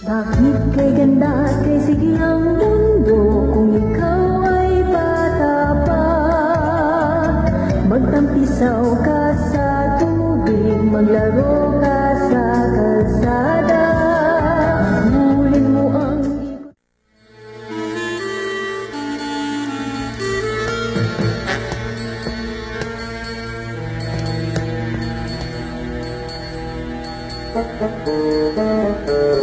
Bakit kay ganda at kay sige ang mundo kung ikaw ay bata pa? Magtampisaw ka sa tubig, maglaro ka sa kalsada. Hulin mo ang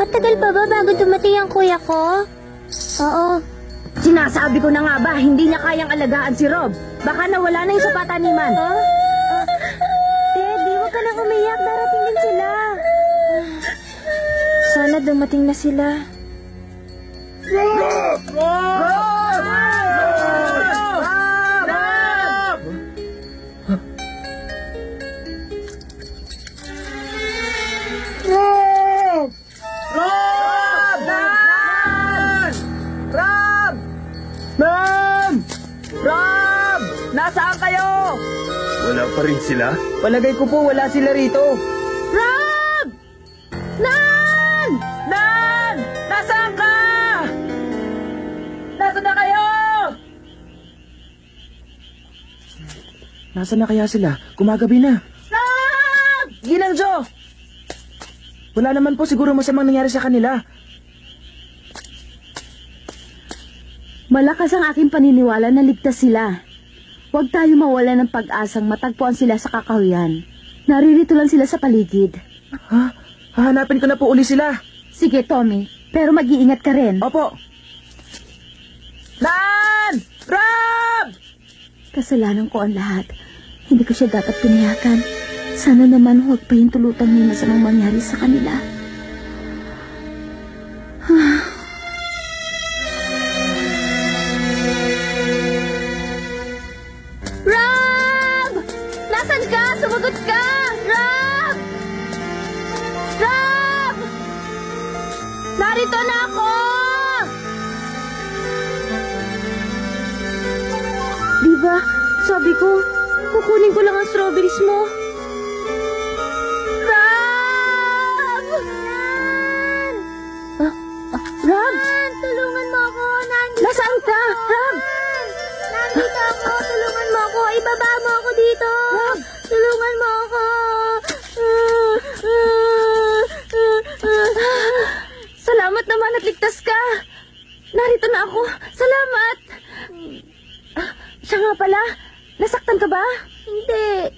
Matagal pa ba bago dumating ang kuya ko? Oo. Sinasabi ko na nga ba, hindi niya kayang alagaan si Rob. Baka nawala na yung sa pataniman. Teddy, huwag ka nang umiyak. Darating din sila. Sana dumating na sila. Rob! Rob! Rob! Nasaan kayo? Wala pa rin sila? Palagay ko po wala sila rito. Rob! Nan! Nan! Nasaan ka? Nasaan na kayo? Nasaan na kaya sila? Gumagabi na. Rob! Ginang Jo! Wala naman po siguro masamang nangyari sa kanila. Malakas ang aking paniniwala na ligtas sila. Huwag tayo mawala ng pag-asang matagpuan sila sa kakahuyan. Naririto lang sila sa paligid. Ha? Hahanapin ko na po uli sila. Sige, Tommy. Pero mag-iingat ka rin. Opo. Nan! Rob! Kasalanan ko ang lahat. Hindi ko siya dapat pinayagan. Sana naman huwag pa yung tulutan may masamang mangyari sa kanila. Rob! Nasaan ka? Sumagot ka! Rob! Rob! Narito na ako! Diba, sabi ko, kukunin ko lang ang strawberries mo. Rob! Rob! Tulungan mo ako! Nandito Nasaan ka? Rob! Nandito ako! Tulungan mo ako! Ibaba mo ako dito! Rob! Tulungan mo ako! Salamat naman at ligtas ka. Narito na ako. Salamat. Siya nga pala, nasaktan ka ba? Hindi!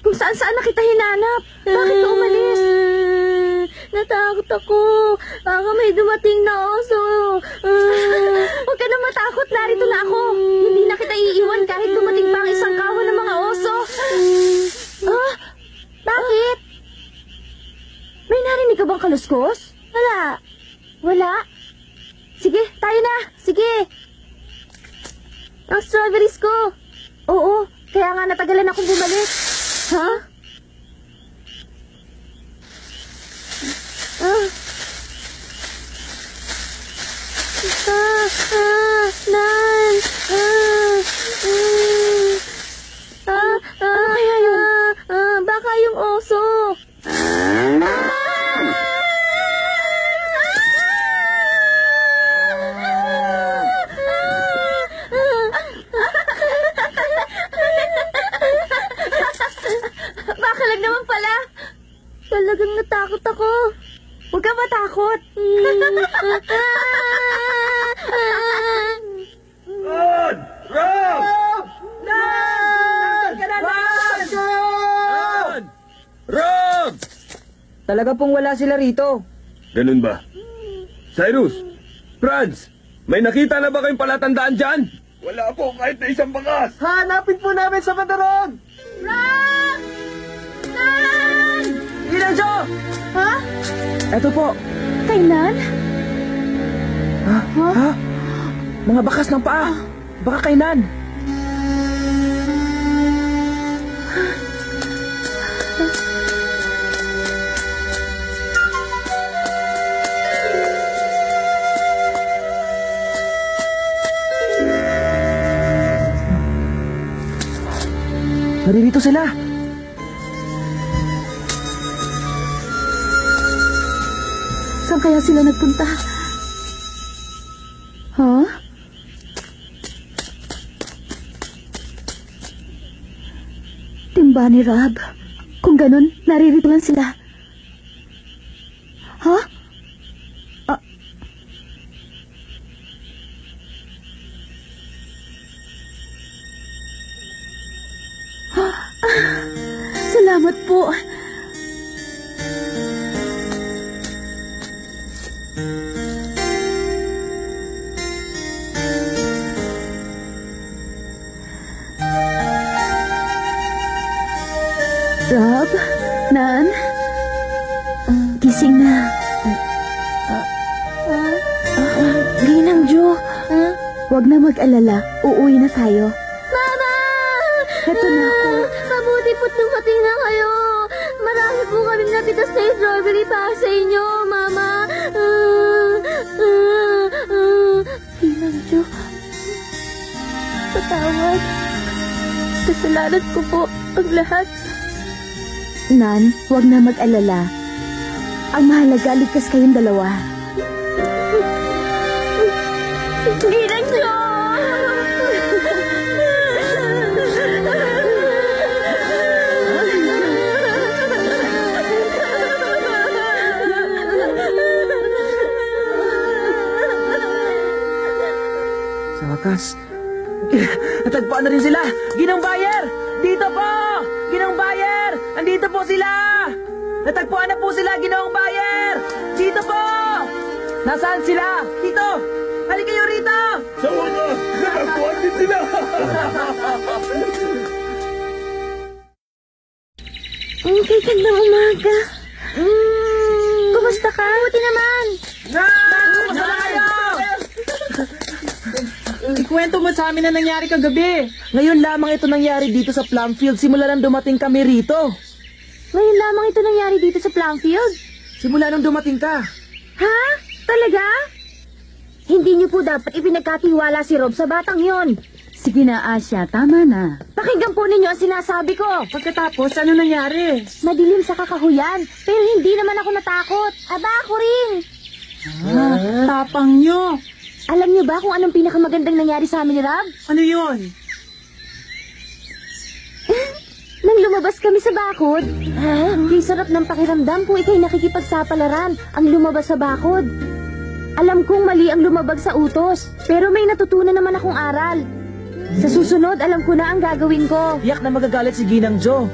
Kung saan-saan na kita hinanap. Bakit ka umalis? Natakot ako! Baka may dumating na oso! Huwag ka na matakot. Narito na ako. Hindi na kita iiwan kahit dumating pa ang isang kawan ng mga oso. Bakit? May narinig ka bang kaluskos? Wala! Wala? Sige, tayo na. Sige! Ang strawberries ko! Oo, kaya nga natagalan akong bumalik. Ha? Nan! Ano kaya yun? Baka yung oso! Baka lang naman pala. Talagang natakot ako. Huwag ka matakot. Rob! Rob! Nan! Rob! Rob! Talaga pong wala sila rito. Ganun ba? Cyrus! Franz! May nakita na ba kayong palatandaan dyan? Wala po kahit na isang bakas! Hanapin po namin sa Madaron! Rob! Nan! Ginang Jo! Ha? Eto po. Kay Nan? Ha? Mga bakas ng paa. Baka kainan. Naririto sila. Saan kaya sila nagpunta? Huh? Timba ni Rob. Kung ganun, naririto lang sila. Huh? Salamat po. Rob? Nan? Gising na. Ginang Jo. Huwag na mag-alala. Uuwi na tayo. Mama! Heto na ako. Mabuti po't dumating na kayo. Marami po kami napitas na strawberry para sa inyo, Mama. Ginang Jo. Patawad. Kasalanan ko po ang lahat. Nan, huwag na mag-alala. Ang mahalaga, ligtas kayong dalawa. Ginang Jo! Sa wakas, natagpuan na rin sila. Ginang Bayer! Dito po! Ginang Bayer! Andito po sila! Natagpuan na po sila, Ginang Bayer! Dito po! Nasaan sila? Dito! Halika kayo rito! Sa wakas, natagpuan din sila! Gandang umaga. Kumusta ka? Buti naman. Kumusta na kayo? Ikwento mo sa amin na nangyari kagabi. Ngayon lamang ito nangyari dito sa Plumfield. Simula nang dumating kami rito. Ngayon lamang ito nangyari dito sa Plumfield. Simula nang dumating ka. Ha? Talaga? Hindi niyo po dapat ipinagkatiwala si Rob sa batang yon. Sige na, Asya. Tama na. Pakinggan po ninyo ang sinasabi ko. Pagkatapos, ano nangyari? Madilim sa kakahuyan, pero hindi naman ako natakot. Aba, ako rin. Tapang nyo. Alam niyo ba kung anong pinakamagandang nangyari sa amin ni Rob? Ano yun? Nang lumabas kami sa bakod. Yung sarap ng pakiramdam kung ikay nakikipagsapalaran ang lumabas sa bakod. Alam kong mali ang lumabag sa utos, pero may natutunan naman akong aral. Sa susunod, alam ko na ang gagawin ko. Yak na magagalit si Ginang Jo.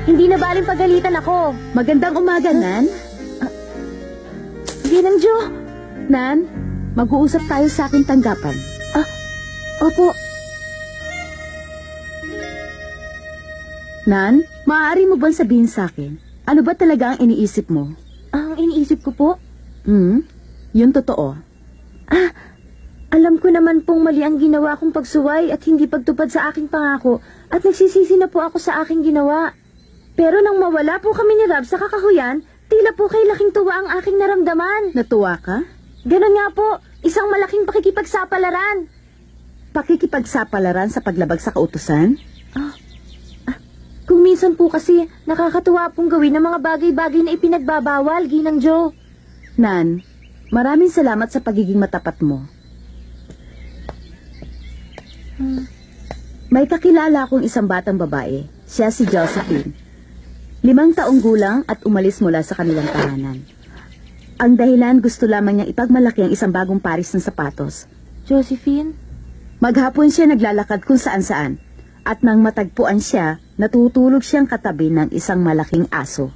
Hindi na baling pagalitan ako. Magandang umaga, Nan. Ginang Jo. Nan, mag-uusap tayo sa aking tanggapan. Opo. Nan, maaari mo bang sabihin sa akin, ano ba talaga ang iniisip mo? Ang iniisip ko po, Yun totoo. alam ko naman pong mali ang ginawa kong pagsuway at hindi pagtupad sa aking pangako at nagsisisi na po ako sa aking ginawa. Pero nang mawala po kami ni Rob sa kakahuyan, tila po kay laking tuwa ang aking naramdaman. Natuwa ka? Ganon nga po, isang malaking pakikipagsapalaran. Pakikipagsapalaran sa paglabag sa kautusan? Kung minsan po kasi, nakakatuwa pong gawin ng mga bagay-bagay na ipinagbabawal, Ginang Jo. Nan, maraming salamat sa pagiging matapat mo. May kakilala akong isang batang babae. Siya si Josephine. 5 taong gulang at umalis mula sa kanilang tahanan. Ang dahilan, gusto lamang niyang ipagmalaki ang isang bagong paris ng sapatos. Josephine? Maghapon siya naglalakad kung saan-saan. At nang matagpuan siya, natutulog siyang katabi ng isang malaking aso.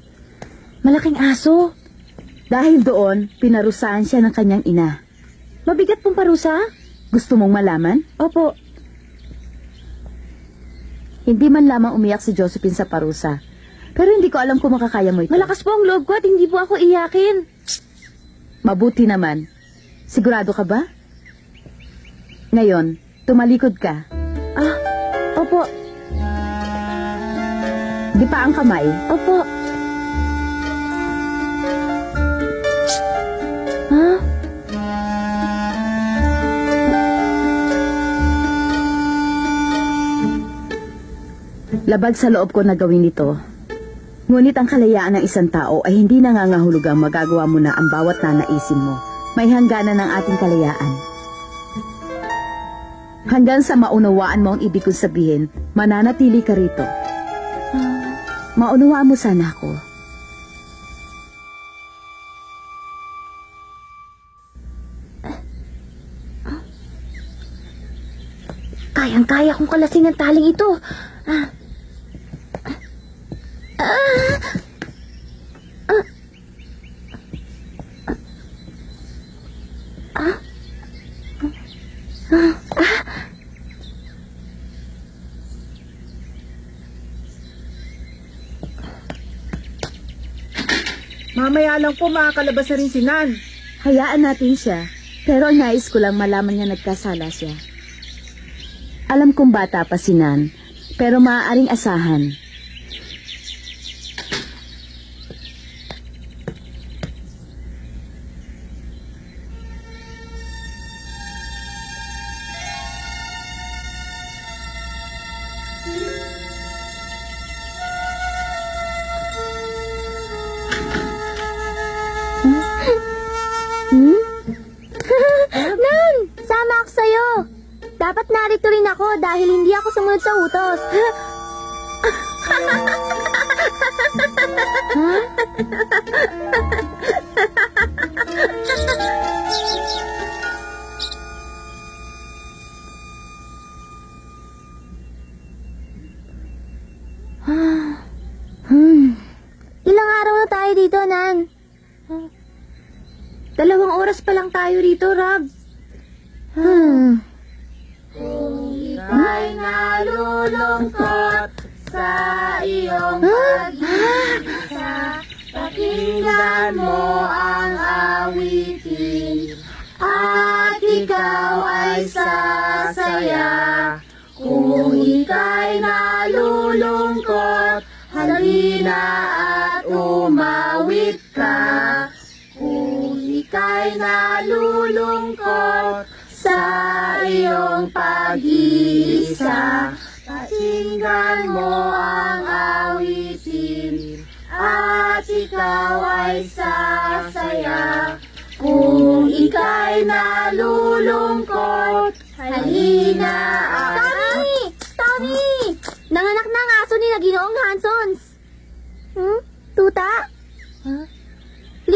Malaking aso? Dahil doon, pinarusahan siya ng kanyang ina. Mabigat pong parusa? Gusto mong malaman? Opo. Hindi man lamang umiyak si Josephine sa parusa. Pero hindi ko alam kung makakaya mo ito. Malakas po ang loob ko at hindi po ako iyakin. Mabuti naman. Sigurado ka ba? Ngayon, tumalikod ka. Opo. Di pa ang kamay. Opo. Ha? Labag sa loob ko na gawin ito. Ngunit ang kalayaan ng isang tao ay hindi nangangahulugang magagawa mo na ang bawat nanaisin mo. May hangganan ng ating kalayaan. Hanggang sa maunawaan mo ang ibig kong sabihin, mananatili ka rito. Maunawaan mo sana ako. Kayang-kaya kong kalasing ang taling ito. Mamaya lang po makakalabas na rin si Nan. Hayaan natin siya. Pero ang nais ko lang malaman niya nagkasala siya. Alam kong bata pa si Nan, pero maaaring asahan. Nan! Sama ako sa'yo! Dapat narito rin ako dahil hindi ako sumunod sa utos. Ilang araw na tayo dito, Nan? 2 oras pa lang tayo rito, Rab. Kung ika'y nalulungkot sa iyong pag-iisa, pakinggan mo ang awitin at ikaw ay sasaya. Kung ika'y nalulungkot, halina at umawit ka. Kung ika'y nalulungkot sa iyong pag-iisa, pakinggan mo ang awitin at ikaw ay sasaya. Kung ika'y nalulungkot, halina at... Tommy! Tommy! Nanganak na ang aso ni Ginoong Hansons. Tuta? 5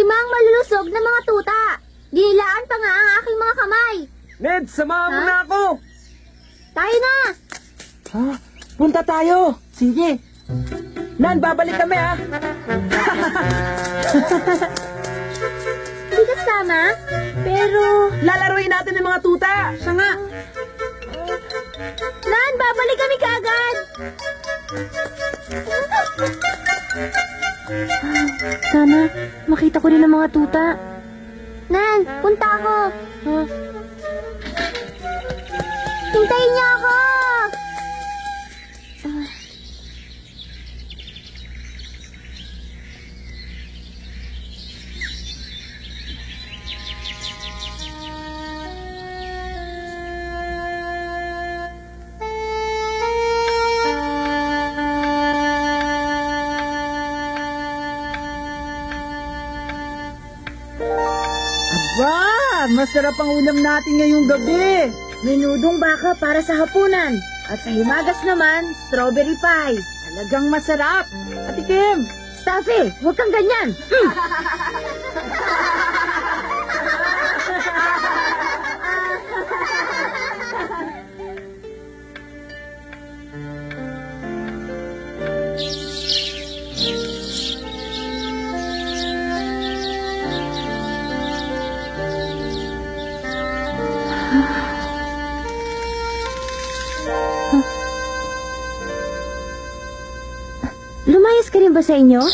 malulusog na mga tuta. Dinilaan pa nga ang aking mga kamay. Ned, samahan mo na ako! Tayo na! Ha? Punta tayo! Sige! Nan, babalik kami ha! Hindi ka sama? Pero... Lalaruin natin ng mga tuta! Siya nga! Nan, babalik kami kaagad! Sana makita ko rin ang mga tuta. Nan, punta ako. Hintayin niyo ako! Aba! Masarap ang ulam natin ngayong gabi! Menudong baka para sa hapunan. At sa himagas naman, strawberry pie. Talagang masarap! Ate Kim! Staffy, huwag kang ganyan. Lumayas ka rin ba sa inyo? Kung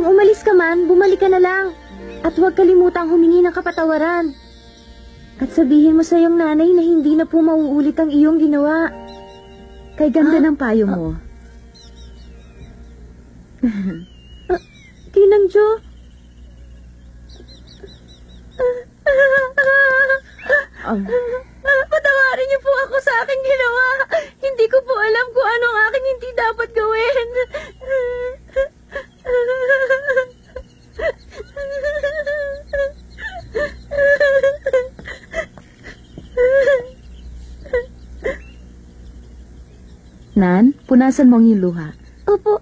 umalis ka man, bumalik ka na lang. At huwag kalimutang humingi ng kapatawaran. At sabihin mo sa iyong nanay na hindi na po mauulit ang iyong ginawa. Kay ganda ng payo mo. Kinang Jo. Patawarin niyo po ako sa aking ginawa. Hindi ko po alam kung ano ang aking hindi dapat gawin. Nan, punasan mo ang iyong luha. Opo.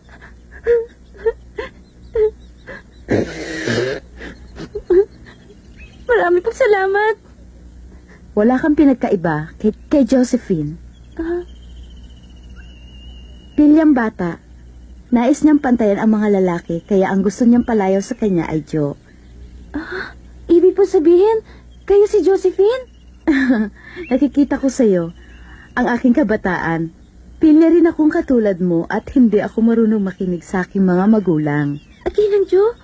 Marami pong salamat. Wala kang pinagkaiba kay Josephine. Pilyang bata. Nais niyang pantayan ang mga lalaki, kaya ang gusto niyang palayaw sa kanya ay Joe. Ibig po sabihin, kayo si Josephine? Nakikita ko sa'yo ang aking kabataan. Pilya rin akong katulad mo at hindi ako marunong makinig sa aking mga magulang. Ginang Joe?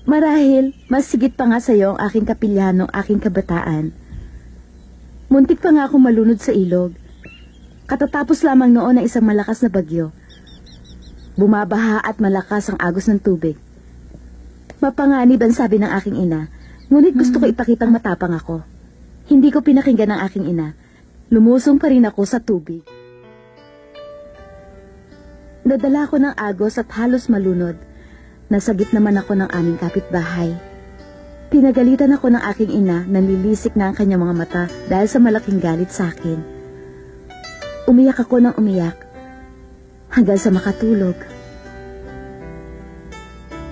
Marahil, mas sigit pa nga sa'yo ang aking kapilyahan ng aking kabataan. Muntik pa nga akong malunod sa ilog. Katatapos lamang noon ng isang malakas na bagyo. Bumabaha at malakas ang agos ng tubig. Mapanganib ang sabi ng aking ina, ngunit gusto ko ipakitang matapang ako. Hindi ko pinakinggan ng aking ina. Lumusong pa rin ako sa tubig. Nadala ko ng agos at halos malunod. Nasagip naman ako ng aming kapitbahay. Pinagalitan ako ng aking ina na nilisik na ang kanyang mga mata dahil sa malaking galit sa akin. Umiyak ako ng umiyak hanggang sa makatulog.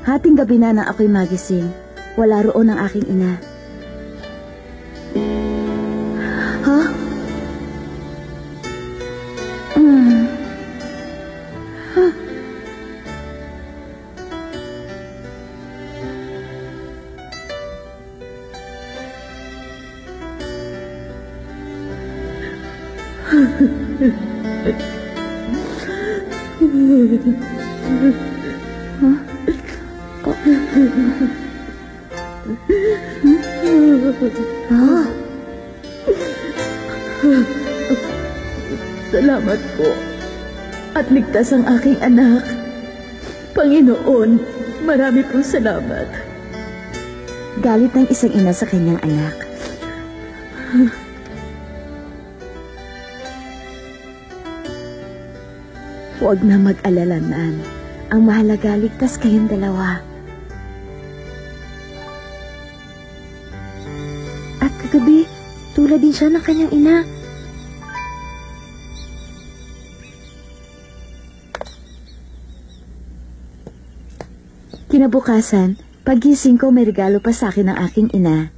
Hating gabi na nang ako'y magising, wala roon ang aking ina. Salamat po. At ligtas ang aking anak. Panginoon, marami pong salamat. Galit ng isang ina sa kanyang anak. Huwag na mag-alala, Nan. Ang mahalaga, ligtas kayong dalawa. At kagabi, tulad din siya ng kanyang ina. Kinabukasan, pagising ko may regalo pa sa akin ng aking ina.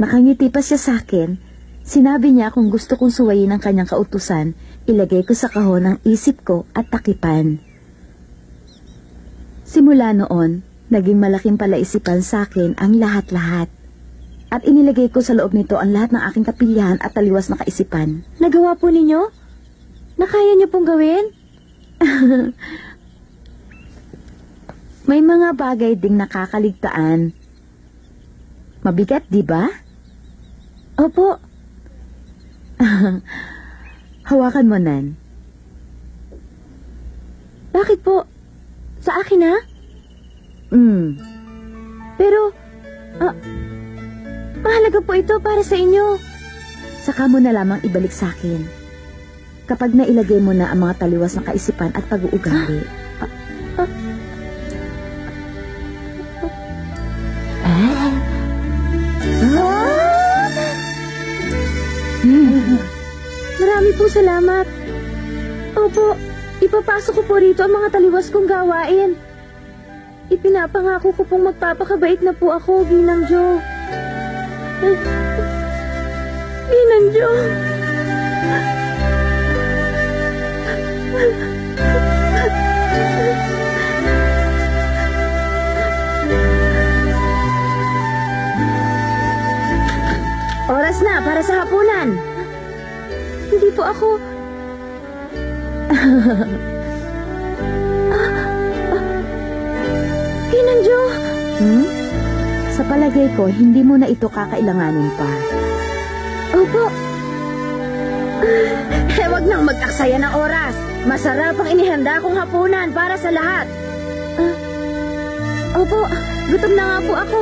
Nakangiti pa siya sa akin. Sinabi niya kung gusto kong suwayin ang kanyang kautusan, ilagay ko sa kahon ang isip ko at takipan. Simula noon, naging malaking palaisipan sa akin ang lahat-lahat. At inilagay ko sa loob nito ang lahat ng aking kapilyahan at taliwas na kaisipan. Nagawa po ninyo? Nakaya niyo pong gawin? May mga bagay ding nakakaligtaan. Mabigat, di ba? Opo. Hawakan mo, Nan. Bakit po? Sa akin, ha? Pero, mahalaga po ito para sa inyo. Saka mo na lamang ibalik sa akin. Kapag nailagay mo na ang mga taliwas ng kaisipan at pag-uugali. Marami po salamat. Opo, ipapasok ko po rito ang mga taliwas kong gawain. Ipinapangako ko pong magpapakabait na po ako, Ginang Jo. Ginang Jo. Oras na para sa hapunan. Hindi po ako... Ginang Jo. Sa palagay ko, hindi mo na ito kakailanganin pa. Opo. Huwag nang mag-aksaya ng oras. Masarap ang inihanda kong hapunan para sa lahat. Opo, gutom na nga po ako.